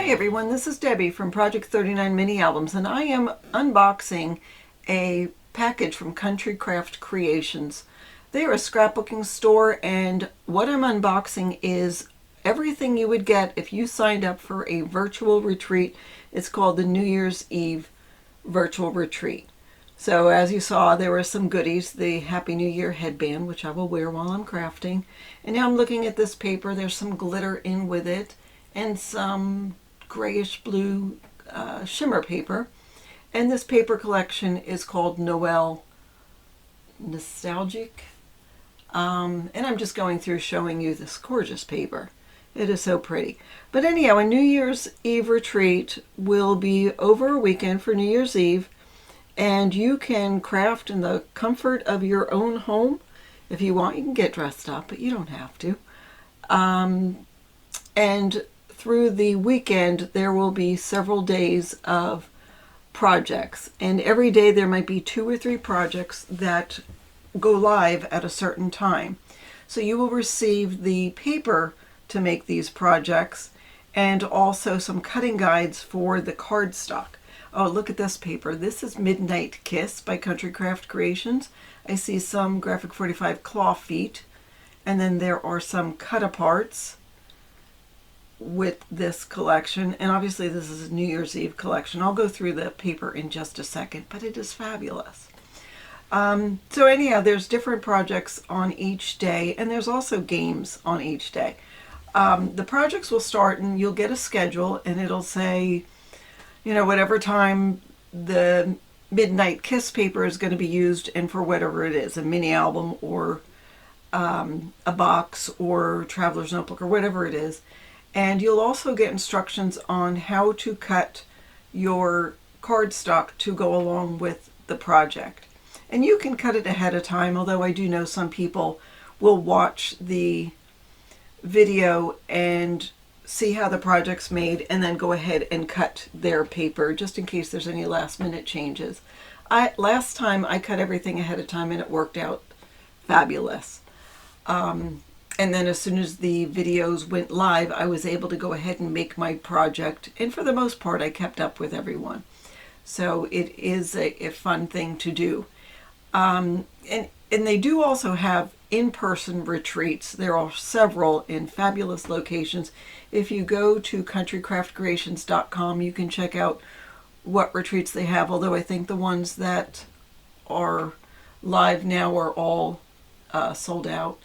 everyone, this is Debbie from Project 39 Mini Albums, and I am unboxing a package from Country Craft Creations. They are a scrapbooking store, and what I'm unboxing is everything you would get if you signed up for a virtual retreat. It's called the New Year's Eve Virtual Retreat. So as you saw, there were some goodies, the Happy New Year headband, which I will wear while I'm crafting. And now I'm looking at this paper. There's some glitter in with it and some grayish blue shimmer paper. And this paper collection is called Noel Nostalgic. And I'm just going through showing you this gorgeous paper. It is so pretty. But anyhow, a New Year's Eve retreat will be over a weekend for New Year's Eve. And you can craft in the comfort of your own home. If you want, you can get dressed up, but you don't have to. And through the weekend, there will be several days of projects. And every day there might be 2 or 3 projects that go live at a certain time. So you will receive the paper to make these projects and also some cutting guides for the cardstock. Oh, look at this paper. This is Midnight Kiss by Country Craft Creations. I see some Graphic 45 claw feet, and then there are some cut-aparts with this collection, and obviously this is a New Year's Eve collection. I'll go through the paper in just a second, but it is fabulous. So anyhow, there's different projects on each day, and there's also games on each day. The projects will start, and you'll get a schedule, and it'll say, you know, whatever time the Midnight Kiss paper is going to be used, and for whatever it is, a mini album or a box or traveler's notebook or whatever it is. And you'll also get instructions on how to cut your cardstock to go along with the project. And you can cut it ahead of time, although I do know some people will watch the video and see how the project's made and then go ahead and cut their paper just in case there's any last minute changes. Last time I cut everything ahead of time and it worked out fabulous. And then as soon as the videos went live, I was able to go ahead and make my project. And for the most part, I kept up with everyone. So it is a fun thing to do. And they do also have in-person retreats. There are several in fabulous locations. If you go to countrycraftcreations.com, you can check out what retreats they have, although I think the ones that are live now are all sold out.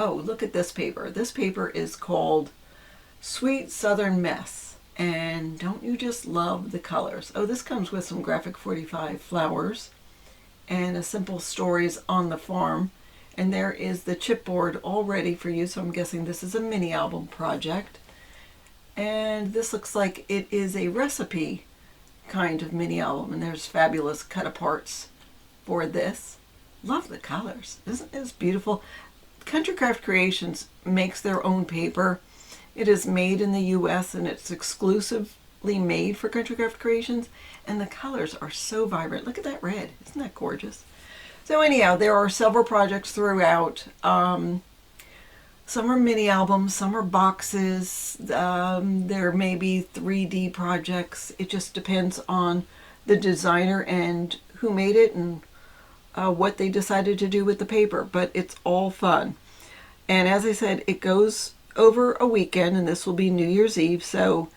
Oh, look at this paper. This paper is called Sweet Southern Mess. And don't you just love the colors? Oh, this comes with some Graphic 45 flowers and a simple stories on the farm. And there is the chipboard all ready for you. So I'm guessing this is a mini album project. And this looks like it is a recipe kind of mini album. And there's fabulous cut aparts for this. Love the colors. Isn't this beautiful? Country Craft Creations makes their own paper. It is made in the US and it's exclusively made for Country Craft Creations. And the colors are so vibrant. Look at that red. Isn't that gorgeous? So anyhow, there are several projects throughout. Some are mini albums, some are boxes. There may be 3D projects. It just depends on the designer and who made it and what they decided to do with the paper, but it's all fun. And as I said, it goes over a weekend, and this will be New Year's Eve, so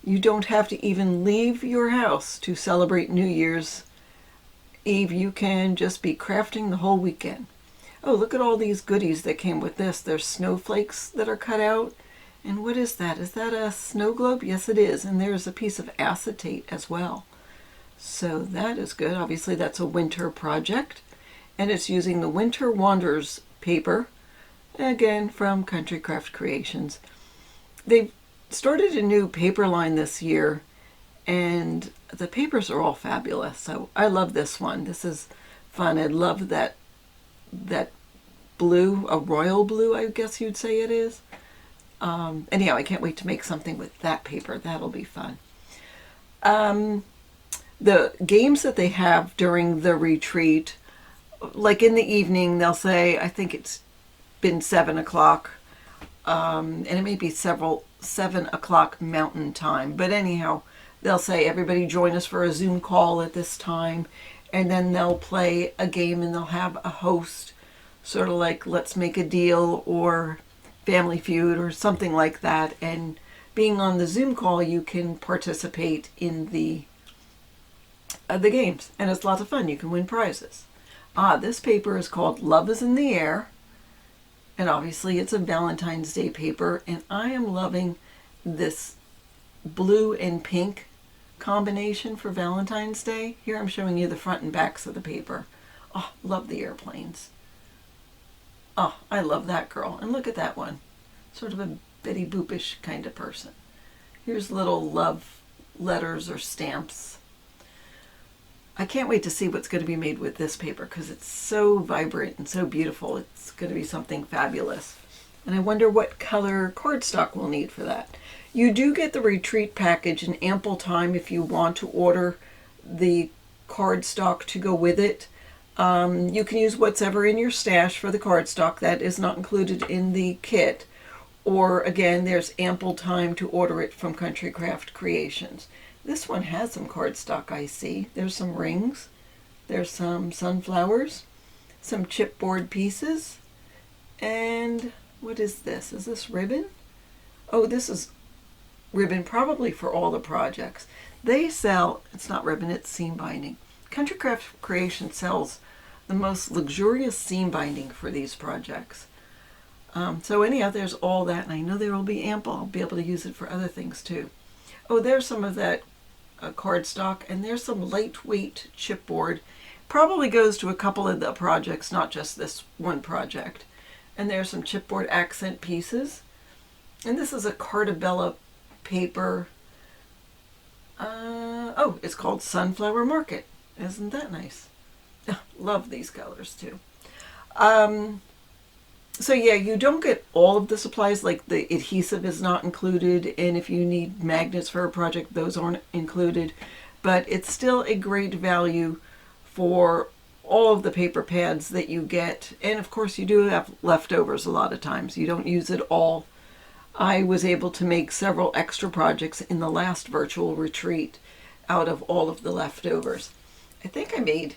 you don't have to even leave your house to celebrate New Year's Eve. You can just be crafting the whole weekend. Oh, look at all these goodies that came with this. There's snowflakes that are cut out. And what is that? Is that a snow globe? Yes, it is. And there's a piece of acetate as well. So that is good. Obviously, that's a winter project. And it's using the Winter Wanderers paper, again, from Country Craft Creations. They've started a new paper line this year, and the papers are all fabulous. So I love this one. This is fun. I love that blue, a royal blue, I guess you'd say it is. Anyhow, I can't wait to make something with that paper. That'll be fun. The games that they have during the retreat, like in the evening, they'll say, I think it's been 7 o'clock, and it may be 7 o'clock Mountain Time. But anyhow, they'll say, everybody join us for a Zoom call at this time. And then they'll play a game and they'll have a host, sort of like Let's Make a Deal or Family Feud or something like that. And being on the Zoom call, you can participate in the games. And it's lots of fun. You can win prizes. This paper is called Love is in the Air. And obviously it's a Valentine's Day paper. And I am loving this blue and pink combination for Valentine's Day. Here I'm showing you the front and backs of the paper. Oh, love the airplanes. Oh, I love that girl. And look at that one. Sort of a Betty Boopish kind of person. Here's little love letters or stamps. I can't wait to see what's going to be made with this paper because it's so vibrant and so beautiful. It's going to be something fabulous. And I wonder what color cardstock we'll need for that. You do get the retreat package in ample time if you want to order the cardstock to go with it. You can use what's ever in your stash for the cardstock. That is not included in the kit. Or again, there's ample time to order it from Country Craft Creations. This one has some cardstock, I see. There's some rings. There's some sunflowers. Some chipboard pieces. And what is this? Is this ribbon? Oh, this is ribbon probably for all the projects. They sell, it's not ribbon, it's seam binding. Country Craft Creation sells the most luxurious seam binding for these projects. So anyhow, there's all that, and I know there will be ample. I'll be able to use it for other things too. Oh, there's some of that cardstock, and there's some lightweight chipboard. Probably goes to a couple of the projects, not just this one project. And there's some chipboard accent pieces. And this is a Cartabella paper. Oh, it's called Sunflower Market. Isn't that nice? Love these colors too. So yeah, you don't get all of the supplies, like the adhesive is not included, and if you need magnets for a project, those aren't included. But it's still a great value for all of the paper pads that you get. And of course you do have leftovers a lot of times. You don't use it all. I was able to make several extra projects in the last virtual retreat out of all of the leftovers. I think I made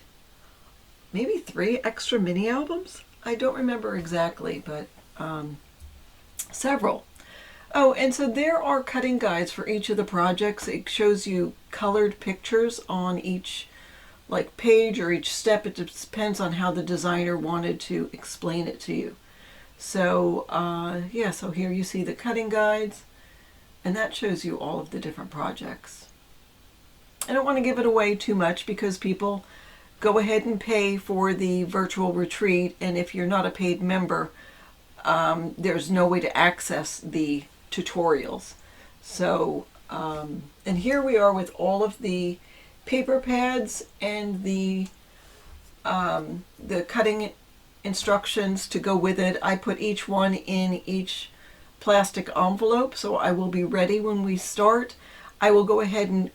maybe 3 extra mini albums. I don't remember exactly, but several. Oh, and so there are cutting guides for each of the projects. It shows you colored pictures on each page or each step. It depends on how the designer wanted to explain it to you. So yeah, so here you see the cutting guides, and that shows you all of the different projects. I don't want to give it away too much because people go ahead and pay for the virtual retreat, and if you're not a paid member, there's no way to access the tutorials. So, and here we are with all of the paper pads and the cutting instructions to go with it. I put each one in each plastic envelope, so I will be ready when we start. I will go ahead and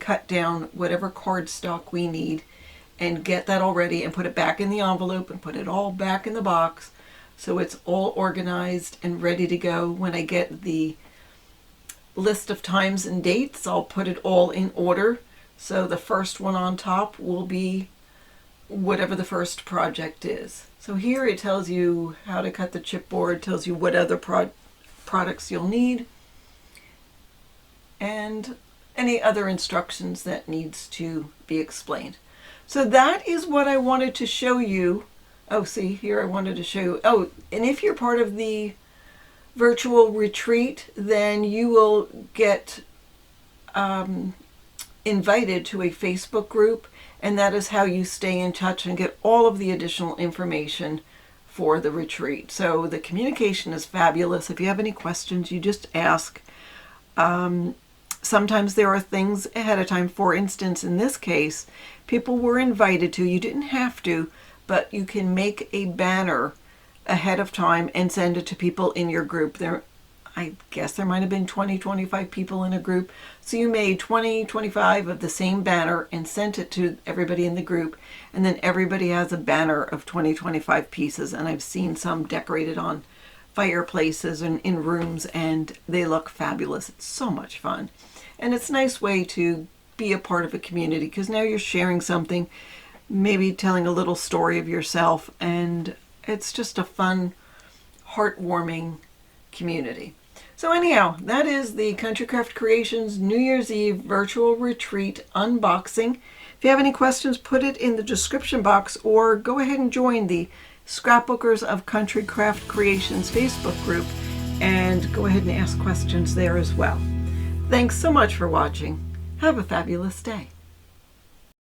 cut down whatever cardstock we need and get that all ready and put it back in the envelope and put it all back in the box so it's all organized and ready to go. When I get the list of times and dates, I'll put it all in order. So the first one on top will be whatever the first project is. So here it tells you how to cut the chipboard, tells you what other products you'll need, and any other instructions that needs to be explained. So that is what I wanted to show you. Oh, see here I wanted to show you. Oh, and if you're part of the virtual retreat, then you will get invited to a Facebook group, and that is how you stay in touch and get all of the additional information for the retreat. So the communication is fabulous. If you have any questions, you just ask. Sometimes there are things ahead of time. For instance, in this case, people were invited to, you didn't have to, but you can make a banner ahead of time and send it to people in your group. There, I guess there might have been 20, 25 people in a group. So you made 20, 25 of the same banner and sent it to everybody in the group. And then everybody has a banner of 20, 25 pieces. And I've seen some decorated on fireplaces and in rooms, and they look fabulous. It's so much fun. And it's a nice way to be a part of a community, because now you're sharing something, maybe telling a little story of yourself, and it's just a fun, heartwarming community. So anyhow, that is the Country Craft Creations New Year's Eve virtual retreat unboxing. If you have any questions, put it in the description box, or go ahead and join the Scrapbookers of Country Craft Creations Facebook group and go ahead and ask questions there as well. Thanks so much for watching. Have a fabulous day.